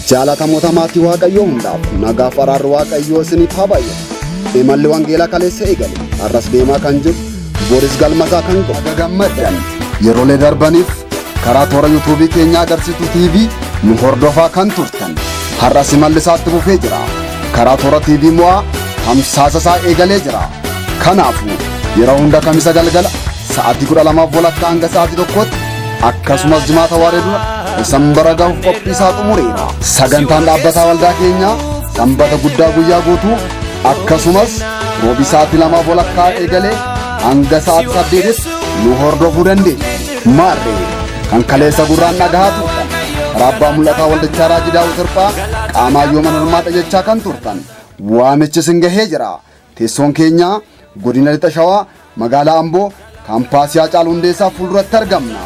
Jaalatamoota maatii Waaqayyoo hundaaf nagaa faraarri Waaqayyoo isiniif haa baay'atu. Imalli wangeelaa kaleessa eegale har'as deemaa kan jiru boris galmasaa kan qabu gammaddan yeroolee darbaniif karaa toora yuutuubii keenya agarsiituu TV nu hordofaa kan turtan har'as imalli isaatti fufee jira. Karaa toora TV mo'aa tamsaasa eegalee jira. Kanaafuu yeroo hunda kamisa galgala sa'aatii 12 hanga sa'aatii 1tti akkasumas jimaata waaree dura isan bara gahuuf qophii isaa xumureera. Sagantaan dhaabbataa waldaa keenyaa sanbata guddaa guyyaa guutuu akkasumas roobii sa'aatii 2 eegalee hanga sa'aatii 8tti nu hordofuu dandeessu. Maarree kan kaleessa gurraan dhagahaa turtan karaa abbaa mul'ataa waldichaa Raajii Daawit Hirphaa Qaamaayyoo mana hirmaata jechaa kan turtan waamichi isin gahee jira. Teessoon keenya godina Lixa Shawaa magaalaa Amboo kaampaasii Haacaaluu Hundeessaa fuulduratti argamna.